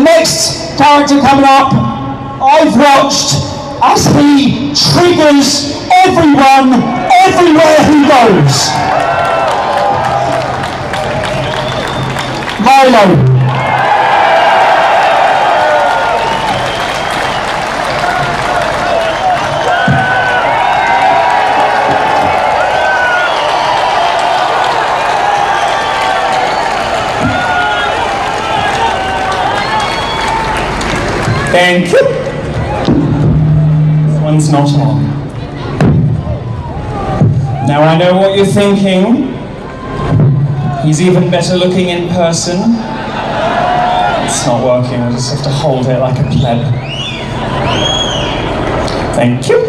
the next character coming up, I've watched as he triggers everyone, everywhere he goes. Milo. Thank you. This one's not on. Now I know what you're thinking. He's even better looking in person. It's not working, we'll just have to hold it like a pleb. Thank you.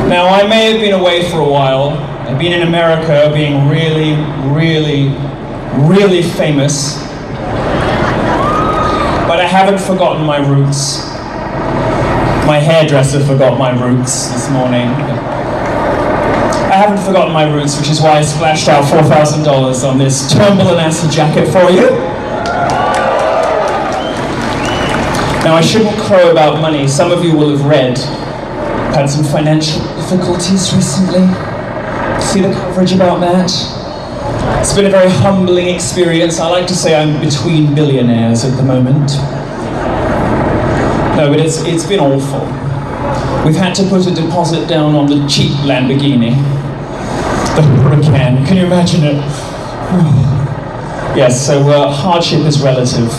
Now I may have been away for a while. I've been in America being really, really, really famous. But I haven't forgotten my roots. My hairdresser forgot my roots this morning. I haven't forgotten my roots, which is why I splashed out $4,000 on this Timberland acid jacket for you. Now I shouldn't crow about money. Some of you will have read. I've had some financial difficulties recently. See the coverage about that? It's been a very humbling experience. I like to say I'm between billionaires at the moment. No, but it's been awful. We've had to put a deposit down on the cheap Lamborghini. The Huracan, can you imagine it? Yes, so hardship is relative.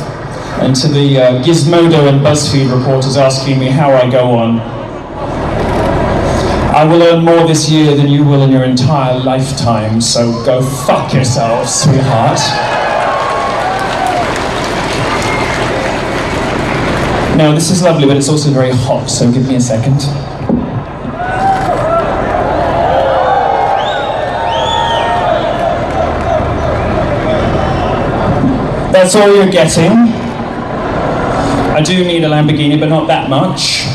And to the Gizmodo and BuzzFeed reporters asking me how I go on, I will earn more this year than you will in your entire lifetime, so go fuck yourself, sweetheart. Now, this is lovely, but it's also very hot, so give me a second. That's all you're getting. I do need a Lamborghini, but not that much.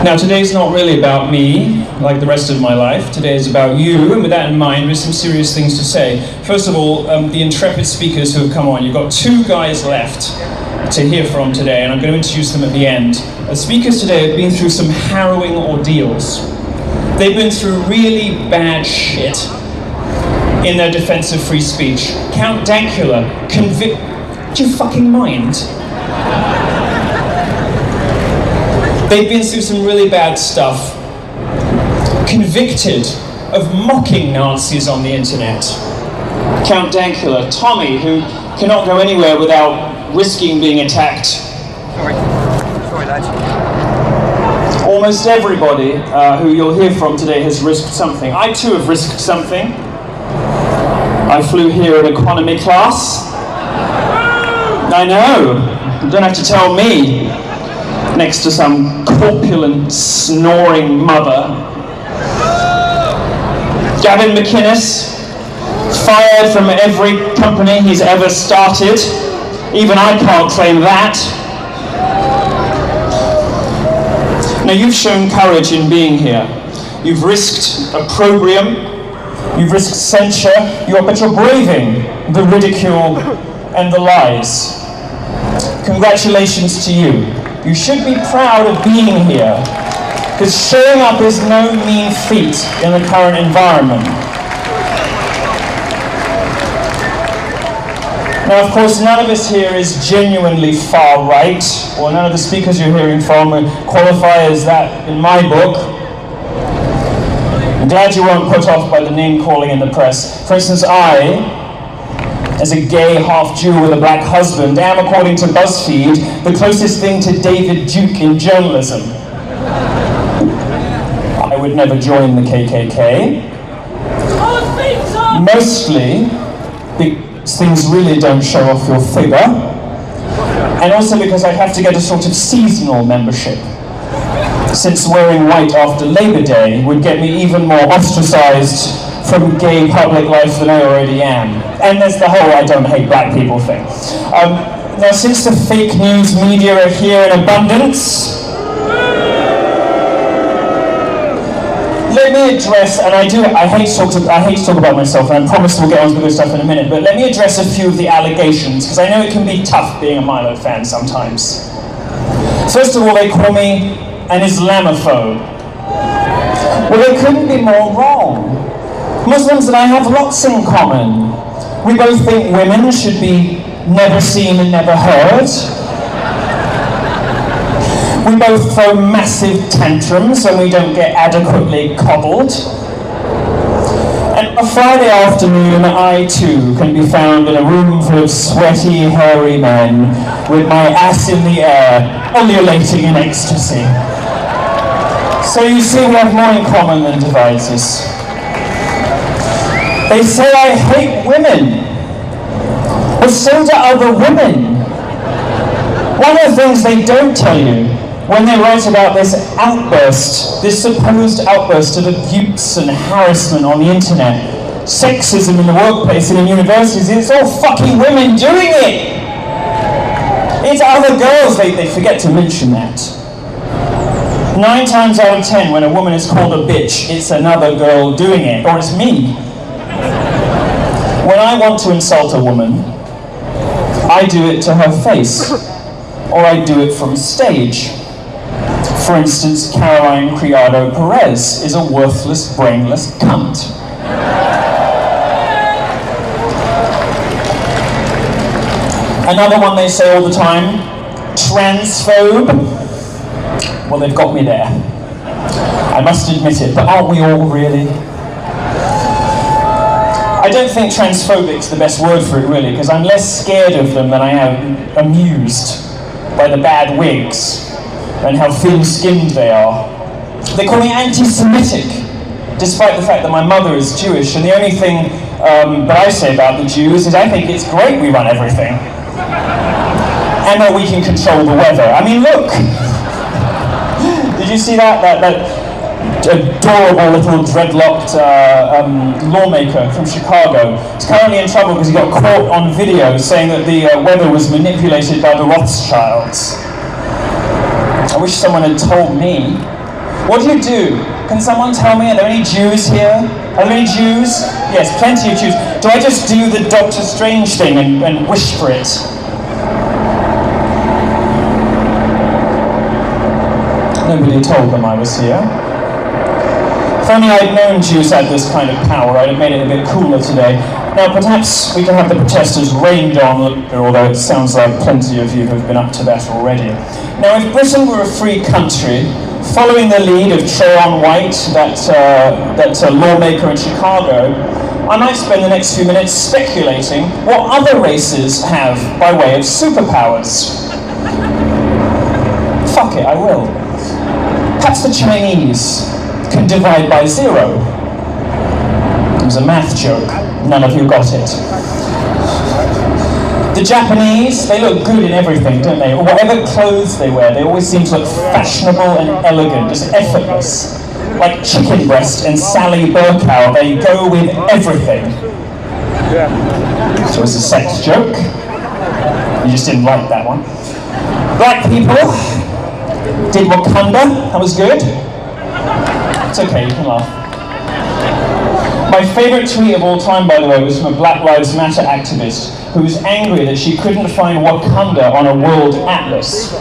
Now, today's not really about me, like the rest of my life. Today is about you, and with that in mind, there's some serious things to say. First of all, the intrepid speakers who have come on. You've got two guys left to hear from today, and I'm going to introduce them at the end. The speakers today have been through some harrowing ordeals. They've been through really bad shit in their defense of free speech. Count Dankula, do you fucking mind? They've been through some really bad stuff. Convicted of mocking Nazis on the internet. Count Dankula, Tommy, who cannot go anywhere without risking being attacked. Sorry lads. Almost everybody who you'll hear from today has risked something. I too have risked something. I flew here in economy class. I know, you don't have to tell me. Next to some corpulent, snoring mother. Gavin McInnes, fired from every company he's ever started. Even I can't claim that. Now, you've shown courage in being here. You've risked opprobrium, you've risked censure, but you're braving the ridicule and the lies. Congratulations to you. You should be proud of being here, because showing up is no mean feat in the current environment. Now, of course, none of us here is genuinely far right, or none of the speakers you're hearing from qualify as that in my book. I'm glad you weren't put off by the name-calling in the press. For instance, I, as a gay half-Jew with a black husband, am, according to BuzzFeed, the closest thing to David Duke in journalism. I would never join the KKK. Mostly, things really don't show off your figure, and also because I have to get a sort of seasonal membership, since wearing white after Labor Day would get me even more ostracized from gay public life than I already am. And there's the whole I don't hate black people thing. Now, since the fake news media are here in abundance, let me address, and I hate to talk about myself, and I promise we'll get on to the good stuff in a minute, but let me address a few of the allegations, because I know it can be tough being a Milo fan sometimes. First of all, they call me an Islamophobe. Well, they couldn't be more wrong. Muslims and I have lots in common. We both think women should be never seen and never heard. We both throw massive tantrums when we don't get adequately coddled. And on a Friday afternoon, I too can be found in a room full of sweaty, hairy men with my ass in the air, ululating in ecstasy. So you see, we have more in common than divides us. They say I hate women. Well, so do other women. One of the things they don't tell you when they write about this outburst, this supposed outburst of abuse and harassment on the internet, sexism in the workplace and in universities, it's all fucking women doing it. It's other girls, they forget to mention that. 9 times out of 10, when a woman is called a bitch, it's another girl doing it, or it's me. When I want to insult a woman, I do it to her face, or I do it from stage. For instance, Caroline Criado Perez is a worthless, brainless cunt. Another one they say all the time, transphobe. Well, they've got me there. I must admit it, but aren't we all really? I don't think transphobic's the best word for it, really, because I'm less scared of them than I am amused by the bad wigs and how thin-skinned they are. They call me anti-Semitic, despite the fact that my mother is Jewish, and the only thing that I say about the Jews is I think it's great we run everything. And that we can control the weather. I mean, look! Did you see that adorable little dreadlocked lawmaker from Chicago? He's currently in trouble because he got caught on video saying that the weather was manipulated by the Rothschilds. I wish someone had told me. What do you do? Can someone tell me? Are there any Jews here? Are there any Jews? Yes, plenty of Jews. Do I just do the Doctor Strange thing and wish for it? Nobody told them I was here. If only I'd known Jews had this kind of power, I'd have made it a bit cooler today. Now, perhaps we can have the protesters rained on, although it sounds like plenty of you have been up to that already. Now, if Britain were a free country, following the lead of Trayvon White, that lawmaker in Chicago, I might spend the next few minutes speculating what other races have by way of superpowers. Fuck it, I will. Perhaps the Chinese can divide by 0. It was a math joke. None of you got it. The Japanese, they look good in everything, don't they? Or whatever clothes they wear, they always seem to look fashionable and elegant, just effortless. Like chicken breast and Sally Burkow, they go with everything. So it's a sex joke. You just didn't like that one. Black people did Wakanda, that was good. It's okay, you can laugh. My favourite tweet of all time, by the way, was from a Black Lives Matter activist who was angry that she couldn't find Wakanda on a world atlas.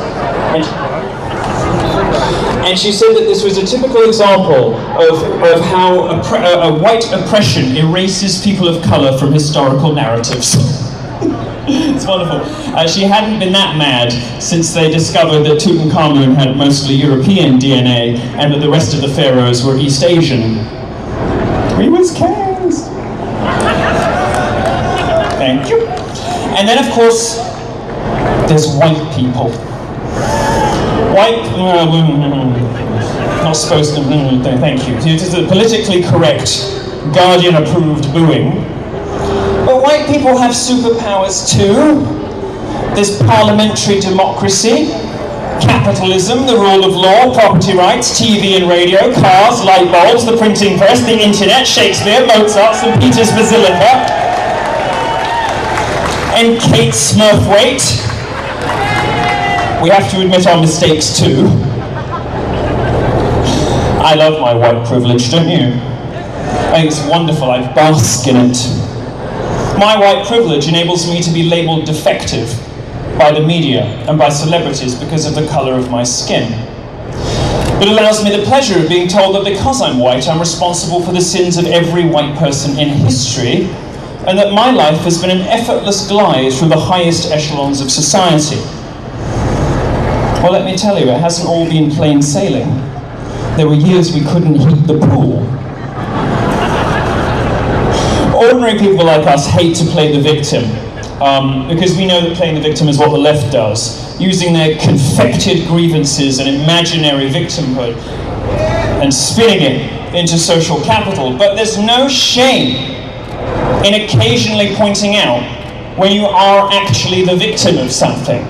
And she said that this was a typical example of how a white oppression erases people of colour from historical narratives. It's wonderful. She hadn't been that mad since they discovered that Tutankhamun had mostly European DNA and that the rest of the pharaohs were East Asian. We was kings! Thank you. And then, of course, there's white people. White, not supposed to, thank you. It is a politically correct, Guardian-approved booing. But white people have superpowers too. There's parliamentary democracy, capitalism, the rule of law, property rights, TV and radio, cars, light bulbs, the printing press, the internet, Shakespeare, Mozart, St. Peter's Basilica, and Kate Smurthwaite. We have to admit our mistakes too. I love my white privilege, don't you? I think it's wonderful, I bask in it. My white privilege enables me to be labelled defective by the media and by celebrities because of the colour of my skin. But it allows me the pleasure of being told that because I'm white, I'm responsible for the sins of every white person in history, and that my life has been an effortless glide through the highest echelons of society. Well, let me tell you, it hasn't all been plain sailing. There were years we couldn't heat the pool. Ordinary people like us hate to play the victim, because we know that playing the victim is what the left does, using their confected grievances and imaginary victimhood and spinning it into social capital. But there's no shame in occasionally pointing out when you are actually the victim of something.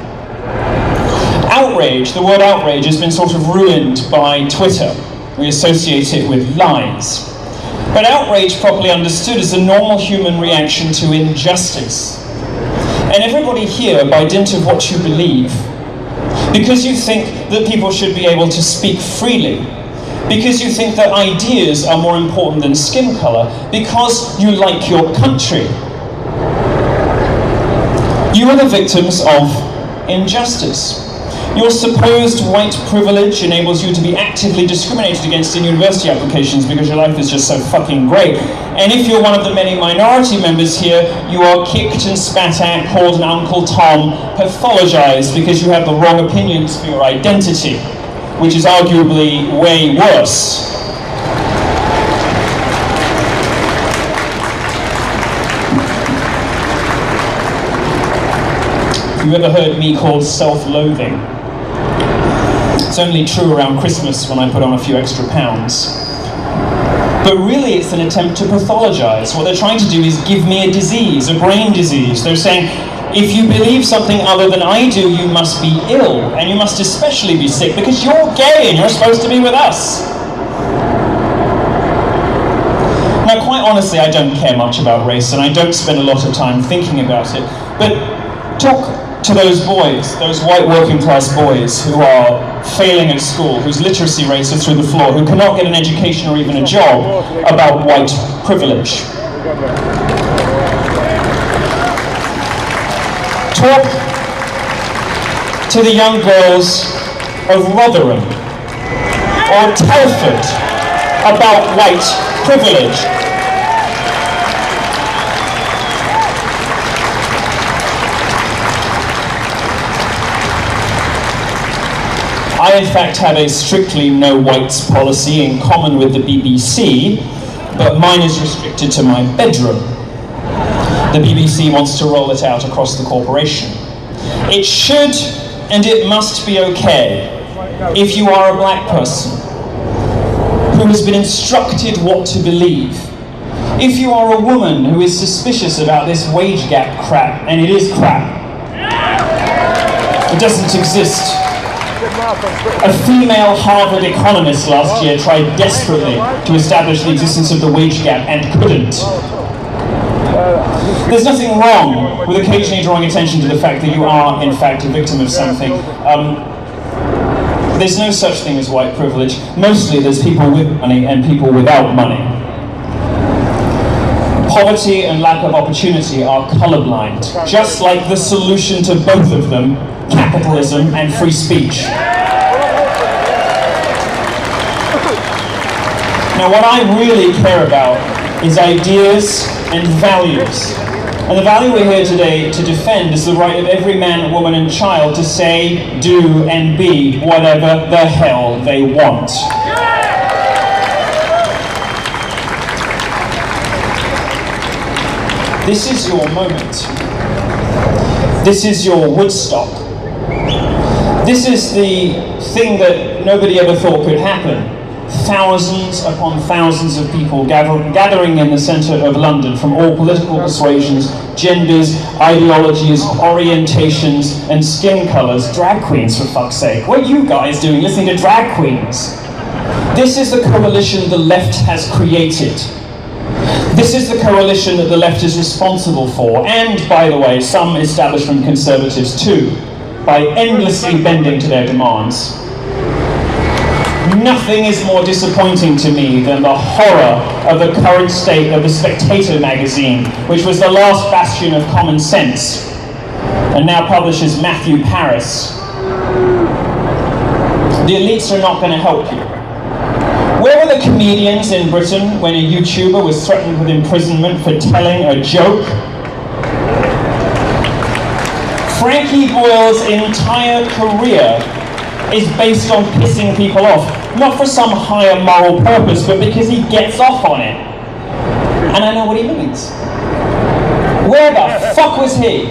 Outrage, the word outrage, has been sort of ruined by Twitter. We associate it with lies. But outrage, properly understood, is a normal human reaction to injustice. And everybody here, by dint of what you believe, because you think that people should be able to speak freely, because you think that ideas are more important than skin colour, because you like your country, you are the victims of injustice. Your supposed white privilege enables you to be actively discriminated against in university applications because your life is just so fucking great. And if you're one of the many minority members here, you are kicked and spat at, called an Uncle Tom, pathologized because you have the wrong opinions for your identity, which is arguably way worse. Have you ever heard me called self-loathing? It's only true around Christmas when I put on a few extra pounds. But really it's an attempt to pathologize. What they're trying to do is give me a disease, a brain disease. They're saying, if you believe something other than I do, you must be ill, and you must especially be sick because you're gay and you're supposed to be with us. Now, quite honestly, I don't care much about race, and I don't spend a lot of time thinking about it, but talk to those boys, those white working class boys who are failing at school, whose literacy rates are through the floor, who cannot get an education or even a job, about white privilege. Talk to the young girls of Rotherham or Telford about white privilege. I, in fact, have a strictly no whites policy in common with the BBC, but mine is restricted to my bedroom. The BBC wants to roll it out across the corporation. It should and it must be okay if you are a black person who has been instructed what to believe. If you are a woman who is suspicious about this wage gap crap, and it is crap, it doesn't exist. A female Harvard economist last year tried desperately to establish the existence of the wage gap and couldn't. There's nothing wrong with occasionally drawing attention to the fact that you are, in fact, a victim of something. There's no such thing as white privilege. Mostly there's people with money and people without money. Poverty and lack of opportunity are colorblind, just like the solution to both of them, capitalism and free speech. Now, what I really care about is ideas and values. And the value we're here today to defend is the right of every man, woman and child to say, do and be whatever the hell they want. This is your moment. This is your Woodstock. This is the thing that nobody ever thought could happen. Thousands upon thousands of people gathering in the centre of London from all political persuasions, genders, ideologies, orientations, and skin colours. Drag queens, for fuck's sake. What are you guys doing listening to drag queens? This is the coalition the left has created. This is the coalition that the left is responsible for, and, by the way, some establishment conservatives too, by endlessly bending to their demands. Nothing is more disappointing to me than the horror of the current state of the Spectator magazine, which was the last bastion of common sense, and now publishes Matthew Paris. The elites are not going to help you. Where were the comedians in Britain when a YouTuber was threatened with imprisonment for telling a joke? Frankie Boyle's entire career is based on pissing people off, not for some higher moral purpose, but because he gets off on it. And I know what he means. Where the fuck was he?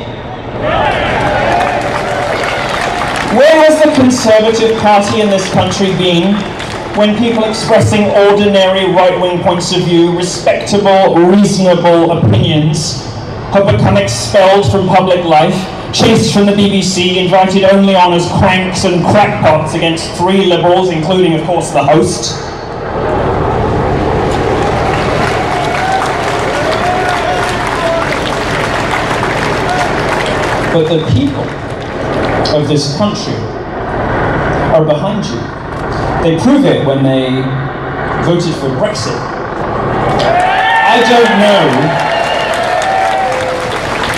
Where has the Conservative Party in this country been when people expressing ordinary right-wing points of view, respectable, reasonable opinions, have become expelled from public life, chased from the BBC, invited only on as cranks and crackpots against 3 liberals, including, of course, the host? But the people of this country are behind you. They prove it when they voted for Brexit. I don't know,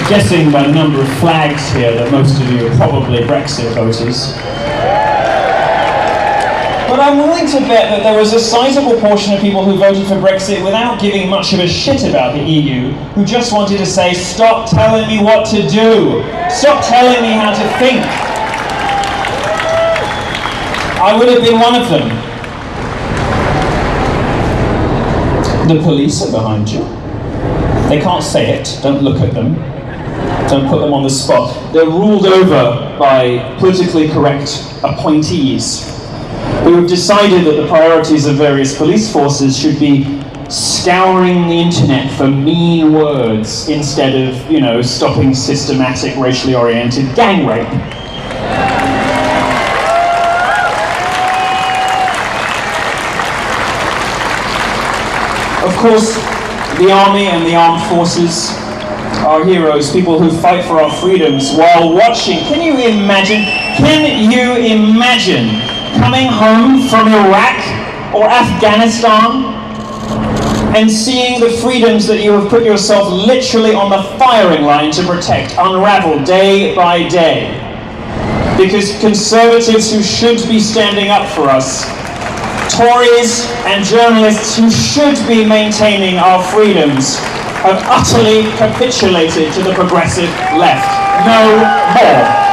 guessing by the number of flags here, that most of you are probably Brexit voters. But I'm willing to bet that there was a sizable portion of people who voted for Brexit without giving much of a shit about the EU, who just wanted to say, stop telling me what to do, stop telling me how to think. I would have been one of them. The police are behind you. They can't say it, don't look at them. Don't put them on the spot. They're ruled over by politically correct appointees who have decided that the priorities of various police forces should be scouring the internet for mean words instead of, stopping systematic racially oriented gang rape. Of course, the army and the armed forces are heroes, people who fight for our freedoms while watching. Can you imagine coming home from Iraq or Afghanistan and seeing the freedoms that you have put yourself literally on the firing line to protect unravel day by day? Because conservatives who should be standing up for us, Tories and journalists who should be maintaining our freedoms, have utterly capitulated to the progressive left. No more.